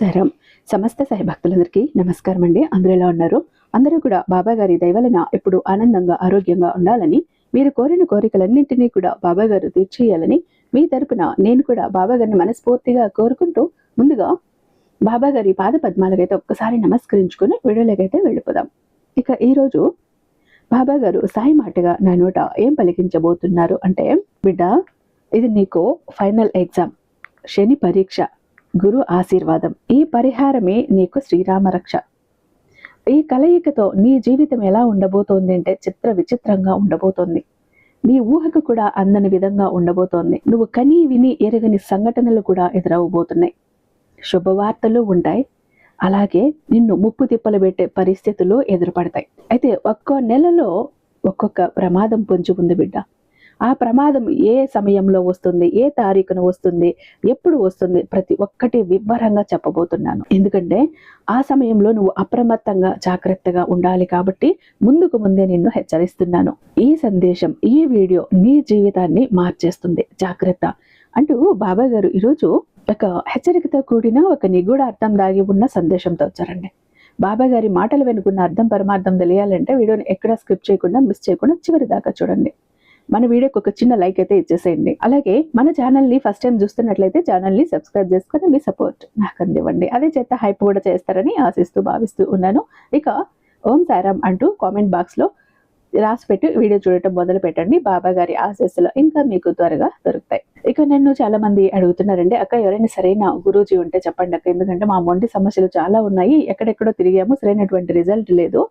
సాయిరాం. సమస్త సాయి భక్తులందరికీ నమస్కారం అండి. అందరూ ఎలా ఉన్నారు? అందరూ కూడా బాబా గారి దయవలన ఎప్పుడు ఆనందంగా ఆరోగ్యంగా ఉండాలని, మీరు కోరిన కోరికలన్నింటినీ కూడా బాబా గారు తీర్చేయాలని మీ తరపున నేను కూడా బాబా గారిని మనస్ఫూర్తిగా కోరుకుంటూ, ముందుగా బాబా గారి పాద పద్మాలకైతే ఒక్కసారి నమస్కరించుకుని వీడియోలోకైతే వెళ్ళిపోదాం. ఇక ఈరోజు బాబా గారు సాయి మాటగా నా నోట ఏం పలికించబోతున్నారు అంటే, బిడ్డ, ఇది నీకు ఫైనల్ ఎగ్జామ్, శని పరీక్ష, గురు ఆశీర్వాదం. ఈ పరిహారమే నీకు శ్రీరామ రక్ష. ఈ కలయికతో నీ జీవితం ఎలా ఉండబోతోంది అంటే చిత్ర విచిత్రంగా ఉండబోతోంది. నీ ఊహకు కూడా అందని విధంగా ఉండబోతోంది. నువ్వు కని విని ఎరగని సంఘటనలు కూడా ఎదురవబోతున్నాయి. శుభవార్తలు ఉంటాయి, అలాగే నిన్ను ముప్పు తిప్పలు పెట్టే పరిస్థితులు ఎదురుపడతాయి. అయితే ఒక్కో నెలలో ఒక్కొక్క ప్రమాదం పొంచి ఉంది బిడ్డ. ఆ ప్రమాదం ఏ సమయంలో వస్తుంది, ఏ తారీఖున వస్తుంది, ఎప్పుడు వస్తుంది, ప్రతి ఒక్కటి వివరంగా చెప్పబోతున్నాను. ఎందుకంటే ఆ సమయంలో నువ్వు అప్రమత్తంగా జాగ్రత్తగా ఉండాలి కాబట్టి ముందుకు ముందే నిన్ను హెచ్చరిస్తున్నాను. ఈ సందేశం, ఈ వీడియో నీ జీవితాన్ని మార్చేస్తుంది. జాగ్రత్త అంటూ బాబా గారు ఈరోజు ఒక హెచ్చరికతో కూడిన ఒక నిగూఢ అర్థం దాగి ఉన్న సందేశంతో వచ్చారండి. బాబా గారి మాటలు వెనుకున్న అర్థం పరమార్థం తెలియాలంటే వీడియోని ఎక్కడా స్కిప్ చేయకుండా, మిస్ చేయకుండా చివరి దాకా చూడండి. మన వీడియోకి ఒక చిన్న లైక్ అయితే ఇచ్చేసేయండి. అలాగే మన ఛానల్ని ఫస్ట్ టైం చూస్తున్నట్లయితే ఛానల్ని సబ్స్క్రైబ్ చేసుకుని మీ సపోర్ట్ నాకు అందివ్వండి. అదే చేత హైప్ కూడా చేస్తారని ఆశిస్తూ భావిస్తూ ఉన్నాను. ఇక ఓం సాయిరాం అంటూ కామెంట్ బాక్స్లో రాసి పెట్టి వీడియో చూడటం మొదలు పెట్టండి. బాబా గారి ఆశీస్సులు ఇంకా మీకు త్వరగా దొరుకుతాయి. ఇక నన్ను చాలా మంది అడుగుతున్నారండి, అక్క ఎవరైనా సరైన గురూజీ ఉంటే చెప్పండి అక్క, ఎందుకంటే మా మొండి సమస్యలు చాలా ఉన్నాయి, ఎక్కడెక్కడో తిరిగాము, సరైనటువంటి రిజల్ట్ లేదు,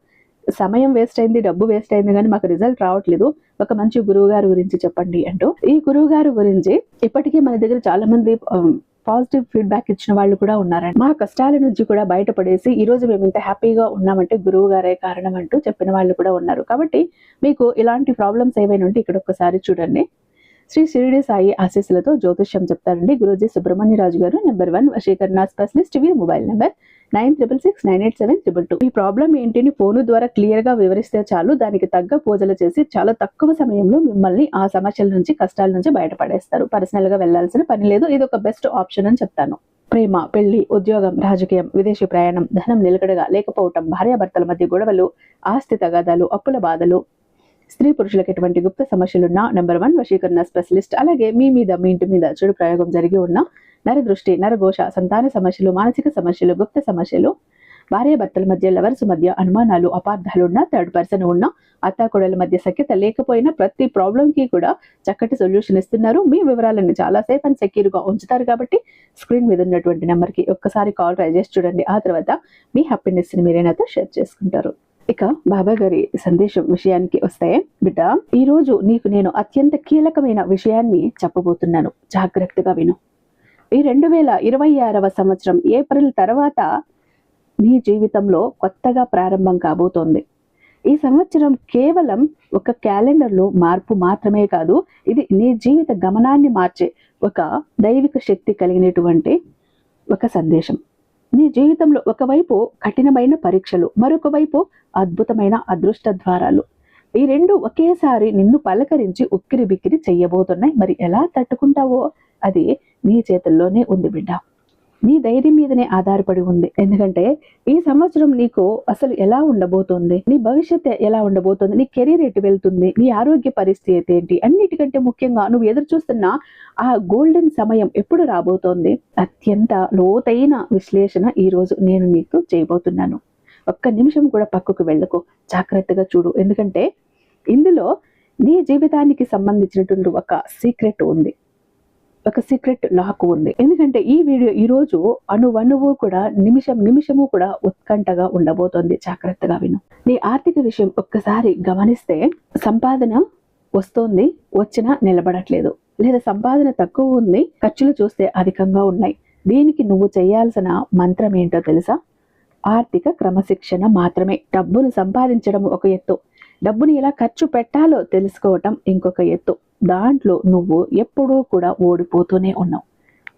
సమయం వేస్ట్ అయింది, డబ్బు వేస్ట్ అయింది, కానీ మాకు రిజల్ట్ రావట్లేదు, ఒక మంచి గురువు గారి గురించి చెప్పండి అంటూ. ఈ గురువు గారి గురించి ఇప్పటికీ మన దగ్గర చాలా మంది పాజిటివ్ ఫీడ్బ్యాక్ ఇచ్చిన వాళ్ళు కూడా ఉన్నారండి. మా కష్టాల నుంచి కూడా బయటపడేసి ఈ రోజు మేము ఇంత హ్యాపీగా ఉన్నామంటే గురువు గారే కారణం అంటూ చెప్పిన వాళ్ళు కూడా ఉన్నారు. కాబట్టి మీకు ఇలాంటి ప్రాబ్లమ్స్ ఏవైనా ఉంటే ఇక్కడ ఒక్కసారి చూడండి. శ్రీ షిరిడి సాయి ఆశీస్సులతో జ్యోతిష్యం చెప్తారండి గురూజీ సుబ్రహ్మణ్యరాజు గారు. నెంబర్ 1 వశీకరణ స్పెషలిస్ట్. వీరి మొబైల్ నెంబర్ 96698722. ఈ ప్రాబ్లం ఏంటిని ఫోను ద్వారా క్లియర్ గా వివరిస్తే చాలు, దానికి తగ్గ పూజలు చేసి చాలా తక్కువ సమయంలో మిమ్మల్ని ఆ సమస్యల నుంచి, కష్టాల నుంచి బయటపడేస్తారు. పర్సనల్ గా వెళ్లాల్సిన పని లేదు. ఇది ఒక బెస్ట్ ఆప్షన్ అని చెప్తాను. ప్రేమ, పెళ్లి, ఉద్యోగం, రాజకీయం, విదేశీ ప్రయాణం, ధనం నిలకడగా లేకపోవటం, భార్యాభర్తల మధ్య గొడవలు, ఆస్తి తగాదాలు, అప్పుల బాధలు, స్త్రీ పురుషులకు ఎటువంటి గుప్త సమస్యలున్నా నెంబర్ 1 వశీకరణ స్పెషలిస్ట్. అలాగే మీ మీద, మీ ఇంటి మీద చెడు ప్రయోగం జరిగి ఉన్న నరదృష్టి, నరఘోష, సంతాన సమస్యలు, మానసిక సమస్యలు, గుప్త సమస్యలు, భార్యాభర్తల మధ్య, లవర్స్ మధ్య అనుమానాలు, అపార్థాలున్నా, థర్డ్ పర్సన్ ఉన్న, అత్తాకోడల మధ్య సఖ్యత లేకపోయినా ప్రతి ప్రాబ్లంకి కూడా చక్కటి సొల్యూషన్ ఇస్తున్నారు. మీ వివరాలను చాలా సేఫ్ అండ్ సెక్యూర్గా ఉంచుతారు. కాబట్టి స్క్రీన్ మీద ఉన్నటువంటి నెంబర్కి ఒక్కసారి కాల్ ట్రై చేసి చూడండి. ఆ తర్వాత మీ హ్యాపీనెస్ని మీరేనాతో షేర్ చేసుకుంటారు. ఇక బాబా గారి సందేశం విషయానికి వస్తే, బిడ్డ, ఈ రోజు నీకు నేను అత్యంత కీలకమైన విషయాన్ని చెప్పబోతున్నాను. జాగ్రత్తగా విను. ఈ 2026వ సంవత్సరం ఏప్రిల్ తర్వాత నీ జీవితంలో కొత్తగా ప్రారంభం కాబోతోంది. ఈ సంవత్సరం కేవలం ఒక క్యాలెండర్లో మార్పు మాత్రమే కాదు, ఇది నీ జీవిత గమనాన్ని మార్చే ఒక దైవిక శక్తి కలిగినటువంటి ఒక సందేశం. నీ జీవితంలో ఒకవైపు కఠినమైన పరీక్షలు, మరొక వైపు అద్భుతమైన అదృష్ట ద్వారాలు. ఈ రెండు ఒకేసారి నిన్ను పలకరించి ఉక్కిరి బిక్కిరి చెయ్యబోతున్నాయి. మరి ఎలా తట్టుకుంటావో అది నీ చేతుల్లోనే ఉంది బిడ్డ. నీ ధైర్యం మీదనే ఆధారపడి ఉంది. ఎందుకంటే ఈ సంవత్సరం నీకు అసలు ఎలా ఉండబోతోంది, నీ భవిష్యత్తు ఎలా ఉండబోతోంది, నీ కెరీర్ ఎటు వెళ్తుంది, నీ ఆరోగ్య పరిస్థితి ఏంటి, అన్నిటికంటే ముఖ్యంగా నువ్వు ఎదురు చూస్తున్న ఆ గోల్డెన్ సమయం ఎప్పుడు రాబోతోంది, అత్యంత లోతైన విశ్లేషణ ఈ రోజు నేను నీకు చేయబోతున్నాను. ఒక్క నిమిషం కూడా పక్కకు వెళ్ళకు, జాగ్రత్తగా చూడు. ఎందుకంటే ఇందులో నీ జీవితానికి సంబంధించినటువంటి ఒక సీక్రెట్ ఉంది, ఒక సీక్రెట్ లాక్ ఉంది. ఎందుకంటే ఈ వీడియో ఈరోజు అణువణువు కూడా, నిమిషము కూడా ఉత్కంఠగా ఉండబోతోంది. జాగ్రత్తగా విను. నీ ఆర్థిక విషయం ఒక్కసారి గమనిస్తే, సంపాదన వస్తోంది, వచ్చినా నిలబడట్లేదు, లేదా సంపాదన తక్కువ ఉంది, ఖర్చులు చూస్తే అధికంగా ఉన్నాయి. దీనికి నువ్వు చేయాల్సిన మంత్రం ఏంటో తెలుసా? ఆర్థిక క్రమశిక్షణ మాత్రమే. డబ్బును సంపాదించడం ఒక ఎత్తు, డబ్బుని ఎలా ఖర్చు పెట్టాలో తెలుసుకోవటం ఇంకొక ఎత్తు. దాంట్లో నువ్వు ఎప్పుడూ కూడా ఓడిపోతూనే ఉన్నావు.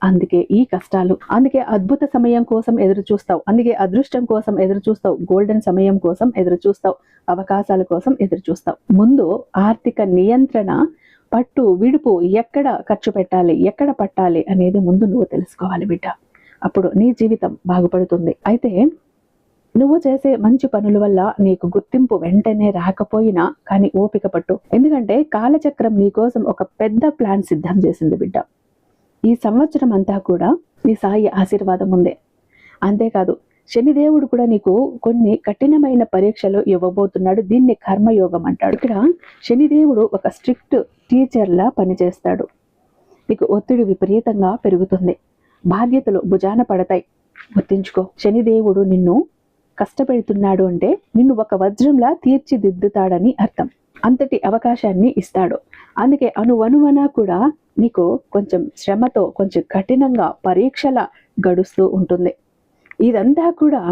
అందుకే ఈ కష్టాలు, అందుకే అద్భుత సమయం కోసం ఎదురు చూస్తావు, అందుకే అదృష్టం కోసం ఎదురు చూస్తావు, గోల్డెన్ సమయం కోసం ఎదురు చూస్తావు, అవకాశాల కోసం ఎదురు చూస్తావు. ముందు ఆర్థిక నియంత్రణ, పట్టు విడుపు, ఎక్కడ ఖర్చు పెట్టాలి, ఎక్కడ పట్టాలి అనేది ముందు నువ్వు తెలుసుకోవాలి బిడ్డ. అప్పుడు నీ జీవితం బాగుపడుతుంది. అయితే నువ్వు చేసే మంచి పనుల వల్ల నీకు గుర్తింపు వెంటనే రాకపోయినా కానీ ఓపిక పట్టు. ఎందుకంటే కాలచక్రం నీకోసం ఒక పెద్ద ప్లాన్ సిద్ధం చేసింది బిడ్డ. ఈ సంవత్సరం అంతా కూడా నీ సాయి ఆశీర్వాదం ఉంది. అంతేకాదు శనిదేవుడు కూడా నీకు కొన్ని కఠినమైన పరీక్షలు ఇవ్వబోతున్నాడు. దీన్ని కర్మయోగం అంటాడు. ఇక్కడ శనిదేవుడు ఒక స్ట్రిక్ట్ టీచర్లా పనిచేస్తాడు. నీకు ఒత్తిడి విపరీతంగా పెరుగుతుంది, బాధ్యతలు భుజాన పడతాయి. గుర్తించుకో, శనిదేవుడు నిన్ను కష్టపెడుతున్నాడు అంటే నిన్ను ఒక వజ్రంలా తీర్చిదిద్దుతాడని అర్థం. అంతటి అవకాశాన్ని ఇస్తాడు. అందుకే అణువణువన కూడా నీకు కొంచెం శ్రమతో కొంచెం కఠినంగా పరీక్షల గడుస్తూ ఉంటుంది. ఇదంతా కూడా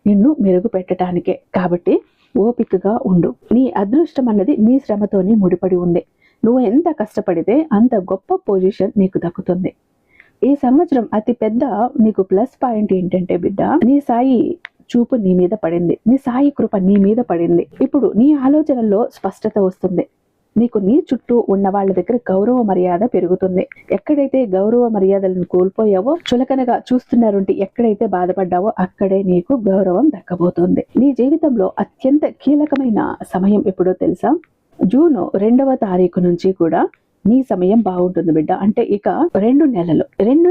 నిన్ను మెరుగుపెట్టడానికే. కాబట్టి ఓపికగా ఉండు. నీ అదృష్టం అన్నది నీ శ్రమతోనే ముడిపడి ఉంది. నువ్వు ఎంత కష్టపడితే అంత గొప్ప పొజిషన్ నీకు దక్కుతుంది. ఈ సంవత్సరం అతి పెద్ద నీకు ప్లస్ పాయింట్ ఏంటంటే బిడ్డ, నీ సాయి చూపు నీ మీద పడింది, నీ సాయి కృప నీ మీద పడింది. ఇప్పుడు నీ ఆలోచనల్లో స్పష్టత వస్తుంది. నీకు నీ చుట్టూ ఉన్న వాళ్ళ దగ్గర గౌరవ మర్యాద పెరుగుతుంది. ఎక్కడైతే గౌరవ మర్యాదలను కోల్పోయావో, చులకనగా చూస్తున్నారంటే ఎక్కడైతే బాధపడ్డావో అక్కడే నీకు గౌరవం దక్కబోతుంది. నీ జీవితంలో అత్యంత కీలకమైన సమయం ఎప్పుడో తెలుసా? జూన్ 2వ తారీఖు నుంచి కూడా నీ సమయం బాగుంటుంది బిడ్డ. అంటే ఇక 2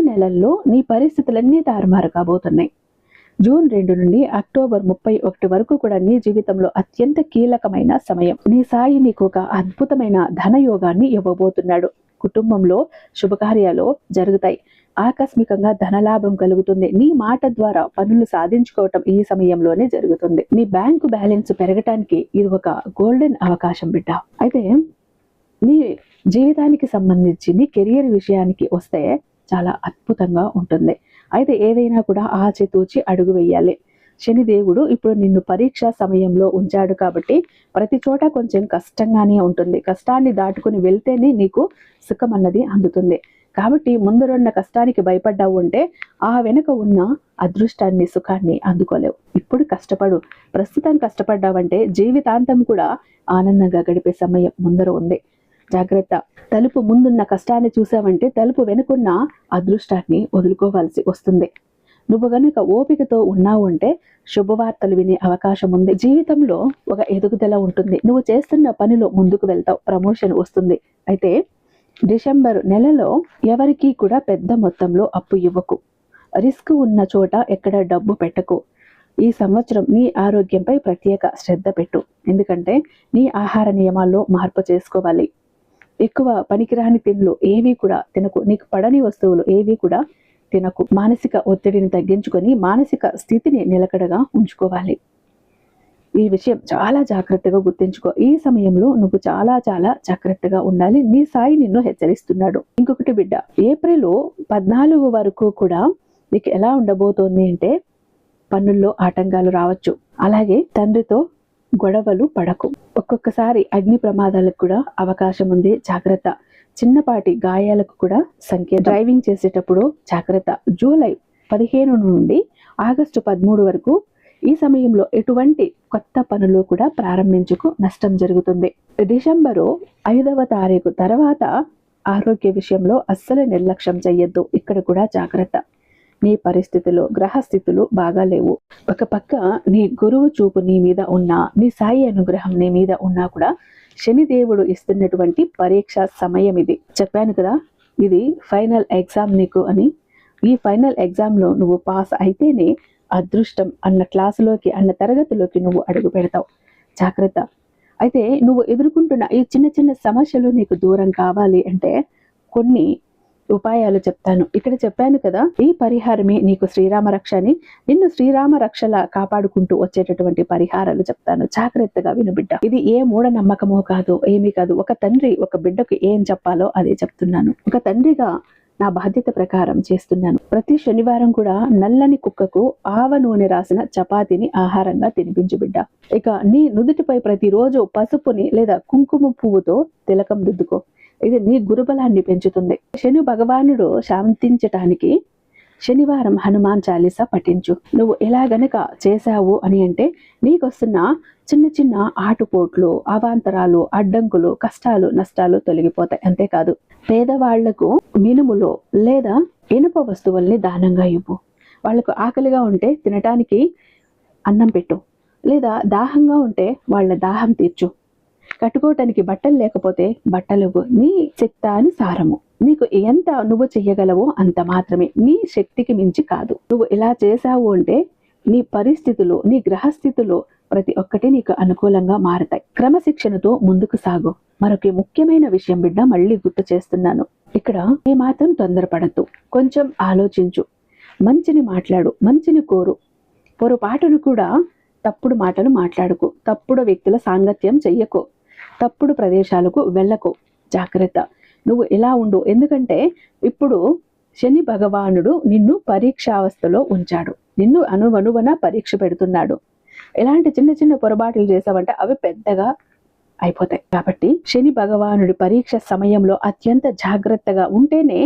నెలల్లో నీ పరిస్థితులన్నీ తారుమారు కాబోతున్నాయి. జూన్ 2 నుండి అక్టోబర్ 31 వరకు కూడా నీ జీవితంలో అత్యంత కీలకమైన సమయం. నీ సాయి నీకు ఒక అద్భుతమైన ధనయోగాన్ని ఇవ్వబోతున్నాడు. కుటుంబంలో శుభకార్యాలు జరుగుతాయి. ఆకస్మికంగా ధనలాభం కలుగుతుంది. నీ మాట ద్వారా పనులు సాధించుకోవటం ఈ సమయంలోనే జరుగుతుంది. నీ బ్యాంకు బ్యాలెన్స్ పెరగటానికి ఇది ఒక గోల్డెన్ అవకాశం బిడ్డ. అయితే నీ జీవితానికి సంబంధించి నీ కెరియర్ విషయానికి వస్తే చాలా అద్భుతంగా ఉంటుంది. అయితే ఏదైనా కూడా ఆచితూచి అడుగు వేయాలి. శనిదేవుడు ఇప్పుడు నిన్ను పరీక్ష సమయంలో ఉంచాడు కాబట్టి ప్రతి చోట కొంచెం కష్టంగానే ఉంటుంది. కష్టాన్ని దాటుకుని వెళ్తేనే నీకు సుఖం అన్నది అందుతుంది. కాబట్టి ముందరున్న కష్టానికి భయపడ్డావు అంటే ఆ వెనుక ఉన్న అదృష్టాన్ని, సుఖాన్ని అందుకోలేవు. ఇప్పుడు కష్టపడు. ప్రస్తుతం కష్టపడ్డావంటే జీవితాంతం కూడా ఆనందంగా గడిపే సమయం ముందర ఉంది. జాగ్రత్త. తలుపు ముందున్న కష్టాన్ని చూసావంటే తలుపు వెనుకున్న అదృష్టాన్ని వదులుకోవాల్సి వస్తుంది. నువ్వు గనుక ఓపికతో ఉన్నావు అంటే శుభవార్తలు వినే అవకాశం ఉంది. జీవితంలో ఒక ఎదుగుదల ఉంటుంది. నువ్వు చేస్తున్న పనిలో ముందుకు వెళ్తావు, ప్రమోషన్ వస్తుంది. అయితే డిసెంబర్ నెలలో ఎవరికీ కూడా పెద్ద మొత్తంలో అప్పు ఇవ్వకు. రిస్క్ ఉన్న చోట ఎక్కడ డబ్బు పెట్టకు. ఈ సంవత్సరం నీ ఆరోగ్యంపై ప్రత్యేక శ్రద్ధ పెట్టు. ఎందుకంటే నీ ఆహార నియమాల్లో మార్పు చేసుకోవాలి. ఎక్కువ పనికిరాని తిండ్లు ఏవి కూడా తినకు. నీకు పడని వస్తువులు ఏవి కూడా తినకు. మానసిక ఒత్తిడిని తగ్గించుకొని మానసిక స్థితిని నిలకడగా ఉంచుకోవాలి. ఈ విషయం చాలా జాగ్రత్తగా గుర్తుంచుకో. ఈ సమయంలో నువ్వు చాలా చాలా జాగ్రత్తగా ఉండాలి. నీ సాయి నిన్ను హెచ్చరిస్తున్నాడు. ఇంకొకటి బిడ్డ, ఏప్రిల్ 14 వరకు కూడా నీకు ఎలా ఉండబోతోంది అంటే పనుల్లో ఆటంకాలు రావచ్చు. అలాగే తండ్రితో గొడవలు పడకు. ఒక్కొక్కసారి అగ్ని ప్రమాదాలకు కూడా అవకాశం ఉంది. జాగ్రత్త. చిన్నపాటి గాయాలకు కూడా సంకేతం. డ్రైవింగ్ చేసేటప్పుడు జాగ్రత్త. జూలై 15 నుండి ఆగస్టు 13 వరకు ఈ సమయంలో ఎటువంటి కొత్త పనులు కూడా ప్రారంభించుకు, నష్టం జరుగుతుంది. డిసెంబరు 5వ తారీఖు తర్వాత ఆరోగ్య విషయంలో అస్సలు నిర్లక్ష్యం చెయ్యొద్దు. ఇక్కడ కూడా జాగ్రత్త. నీ పరిస్థితులు, గ్రహస్థితులు బాగాలేవు. ఒక పక్క నీ గురువు చూపు నీ మీద ఉన్నా, నీ సాయి అనుగ్రహం నీ మీద ఉన్నా కూడా శనిదేవుడు ఇస్తున్నటువంటి పరీక్ష సమయం ఇది. చెప్పాను కదా, ఇది ఫైనల్ ఎగ్జామ్ నీకు అని. ఈ ఫైనల్ ఎగ్జామ్లో నువ్వు పాస్ అయితేనే అదృష్టం అన్న క్లాసులోకి, అన్న తరగతిలోకి నువ్వు అడుగు పెడతావు. జాగ్రత్త. అయితే నువ్వు ఎదుర్కొంటున్న ఈ చిన్న చిన్న సమస్యలు నీకు దూరం కావాలి అంటే కొన్ని ఉపాయాలు చెప్తాను. ఇక్కడ చెప్పాను కదా, ఈ పరిహారమే నీకు శ్రీరామ రక్ష అని. నిన్ను శ్రీరామ రక్షలా కాపాడుకుంటూ వచ్చేటటువంటి పరిహారాలు చెప్తాను. జాగ్రత్తగా వినుబిడ్డ. ఇది ఏ మూఢ నమ్మకమో కాదు, ఏమీ కాదు. ఒక తండ్రి ఒక బిడ్డకు ఏం చెప్పాలో అదే చెప్తున్నాను. ఒక తండ్రిగా నా బాధ్యత ప్రకారం చేస్తున్నాను. ప్రతి శనివారం కూడా నల్లని కుక్కకు ఆవ నూనె రాసిన చపాతీని ఆహారంగా తినిపించు బిడ్డ. ఇక నీ నుదుటిపై ప్రతిరోజు పసుపుని లేదా కుంకుమ పువ్వుతో తిలకం దిద్దుకో. ఇది నీ గురుబలాన్ని పెంచుతుంది. శని భగవానుడు శాంతించటానికి శనివారం హనుమాన్ చాలీసా పఠించు. నువ్వు ఎలా గనక చేశావు అని అంటే నీకొస్తున్న చిన్న చిన్న ఆటుపోట్లు, అవాంతరాలు, అడ్డంకులు, కష్టాలు, నష్టాలు తొలగిపోతాయి. అంతేకాదు, పేదవాళ్లకు మినుములో లేదా ఇనుప వస్తువుల్ని దానంగా ఇవ్వు. వాళ్లకు ఆకలిగా ఉంటే తినటానికి అన్నం పెట్టు, లేదా దాహంగా ఉంటే వాళ్ళ దాహం తీర్చు, కట్టుకోవటానికి బట్టలు లేకపోతే బట్టలు నీ శక్తానుసారము, నీకు ఎంత నువ్వు చెయ్యగలవో అంత మాత్రమే, నీ శక్తికి మించి కాదు. నువ్వు ఇలా చేశావు అంటే నీ పరిస్థితులు, నీ గ్రహస్థితులు ప్రతి ఒక్కటి నీకు అనుకూలంగా మారతాయి. క్రమశిక్షణతో ముందుకు సాగు. మరొక ముఖ్యమైన విషయం బిడ్డ, మళ్ళీ గుర్తు చేస్తున్నాను, ఇక్కడ ఏమాత్రం తొందరపడద్దు. కొంచెం ఆలోచించు, మంచిని మాట్లాడు, మంచిని కోరు. పొరపాటును కూడా తప్పుడు మాటలు మాట్లాడుకో, తప్పుడు వ్యక్తుల సాంగత్యం చెయ్యకో, తప్పుడు ప్రదేశాలకు వెళ్ళకో. జాగ్రత్త, నువ్వు ఇలా ఉండు. ఎందుకంటే ఇప్పుడు శని భగవానుడు నిన్ను పరీక్షావస్థలో ఉంచాడు, నిన్ను అనువనువన పరీక్ష పెడుతున్నాడు. ఎలాంటి చిన్న చిన్న పొరపాట్లు చేసావంటే అవి పెద్దగా అయిపోతాయి. కాబట్టి శని భగవానుడి పరీక్ష సమయంలో అత్యంత జాగ్రత్తగా ఉంటేనే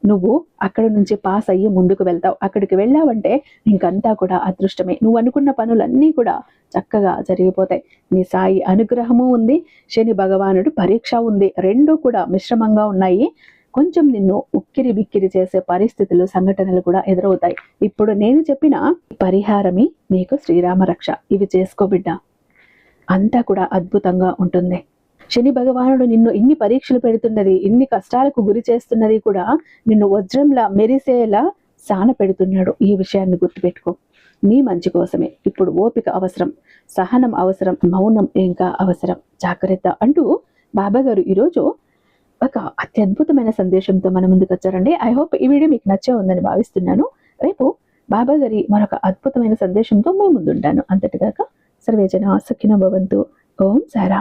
నువ్వు అక్కడి నుంచి పాస్ అయ్యి ముందుకు వెళ్తావు. అక్కడికి వెళ్ళావంటే ఇంకంతా కూడా అదృష్టమే. నువ్వు అనుకున్న పనులన్నీ కూడా చక్కగా జరిగిపోతాయి. నీ సాయి అనుగ్రహము ఉంది, శని భగవానుడు పరీక్ష ఉంది, రెండూ కూడా మిశ్రమంగా ఉన్నాయి. కొంచెం నిన్ను ఉక్కిరి బిక్కిరి చేసే పరిస్థితులు, సంఘటనలు కూడా ఎదురవుతాయి. ఇప్పుడు నేను చెప్పిన పరిహారమే నీకు శ్రీరామ రక్ష. ఇవి చేసుకో బిడ్డ, అంతా కూడా అద్భుతంగా ఉంటుంది. శని భగవానుడు నిన్ను ఇన్ని పరీక్షలు పెడుతున్నది, ఇన్ని కష్టాలకు గురి చేస్తున్నది కూడా నిన్ను వజ్రంలా మెరిసేలా సాన పెడుతున్నాడు. ఈ విషయాన్ని గుర్తుపెట్టుకో. నీ మంచి కోసమే. ఇప్పుడు ఓపిక అవసరం, సహనం అవసరం, మౌనం ఇంకా అవసరం. జాగ్రత్త అంటూ బాబా గారు ఈరోజు ఒక అత్యద్భుతమైన సందేశంతో మన ముందుకు వచ్చారండి. ఐ హోప్ ఈ వీడియో మీకు నచ్చే ఉందని భావిస్తున్నాను. రేపు బాబా గారి మరొక అద్భుతమైన సందేశంతో మేము ముందుంటాను. అంతటిదాకా సర్వేజన సుఖినో భవంతు. ఓం సారా.